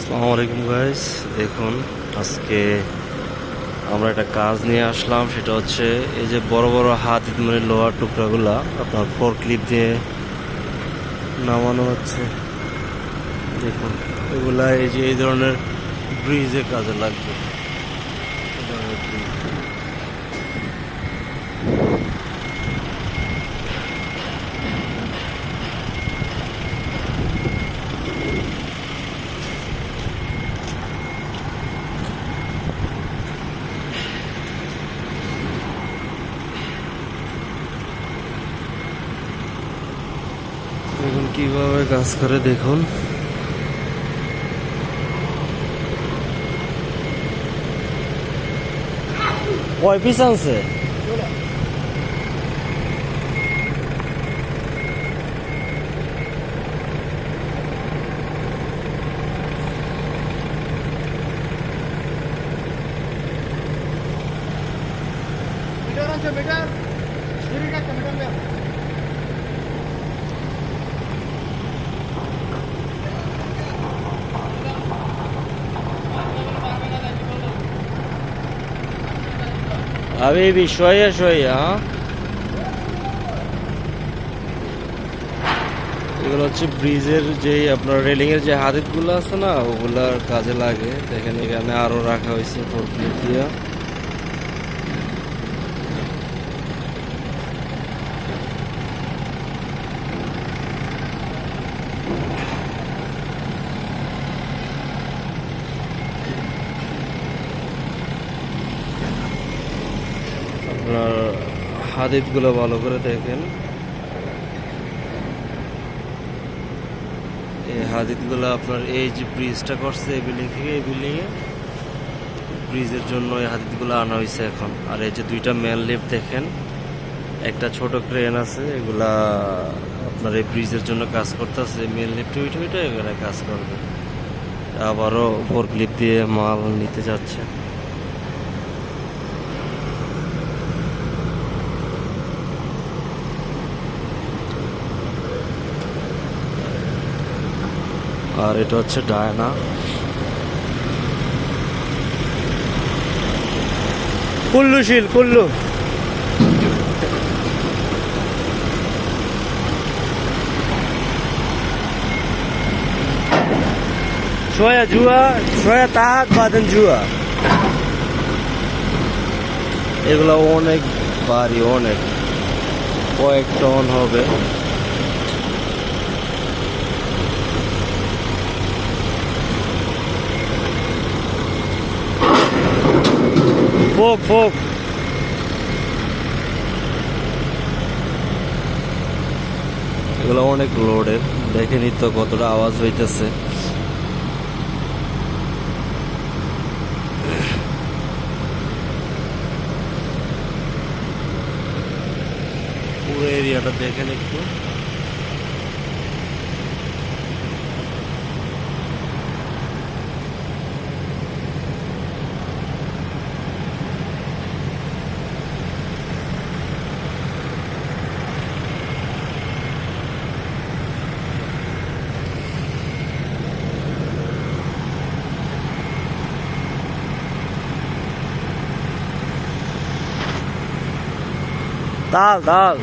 আসসালামু আলাইকুম গাইস, দেখুন আজকে আমরা একটা কাজ নিয়ে আসলাম। সেটা হচ্ছে এই যে বড় বড় হাত মানে লোহার টুকরাগুলা আপনার ফোর ক্লিপ দিয়ে নামানো হচ্ছে। দেখুন এগুলা এই যে এই ধরনের ব্রিজে কাজে লাগবে। এই ধরনের ব্রিজ। দেখুন কিভাবে কাজ করে, দেখুন কয় পিস আনছে। मीटर दीदी का मीटर में হাবিবি শোয়া শোয়া, এগুলো হচ্ছে ব্রিজের যে আপনার রেলিং এর যে হাদিদগুলো আছে না, ওগুলার কাজে লাগে। দেখেন এখানে আরো রাখা হয়েছে ফোরক্লিপ দিয়া। আপনার হাদিদগুলো ভালো করে দেখেন। এই হাদিদগুলো আপনার এই যে ব্রিজটা করছে এই বিল্ডিং থেকে এই বিল্ডিং এ, ব্রিজের জন্য এই হাদিদগুলো আনা হয়েছে এখন। আর এই যে দুইটা মেন লিফট দেখেন, একটা ছোট ক্রেন আছে, এগুলা আপনার এই ব্রিজের জন্য কাজ করতেছে। মেন লিফট ওইটা এখানে কাজ করবে। আবারও ফোর ক্লিপ দিয়ে মাল নিতে যাচ্ছে। আর এটা হচ্ছে ডায়না। কুল্লুশীল কুল্লু শোয়া জুয়া শোয়া তাহাত বাদেন জুয়া। এগুলো অনেক ভারী, অনেক কয়েক টন হবে। ফোক ফোক এগুলো অনেক লোডের। দেখেনি তো কতটা আওয়াজ হইতেছে। পুরো এরিয়াটা দেখেন একটু। তাল তাল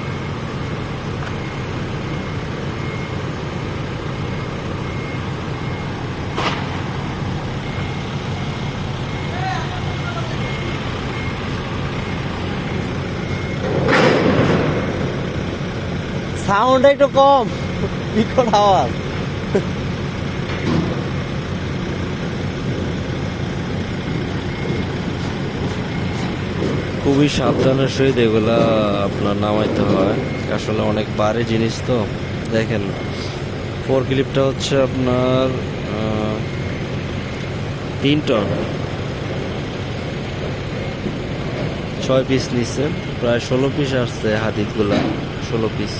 সাউন্ড একটু কম, বিকট আওয়াজ। খুবই সাবধানের সহিত এগুলা আপনার নামাইতে হয়। আসলে অনেক ভারী জিনিস তো। দেখেন ফোর ক্লিপটা হচ্ছে আপনার 3 টন, 6 পিস নিচ্ছে। প্রায় 16 পিস আসছে হাদিদগুলা, 16 পিস।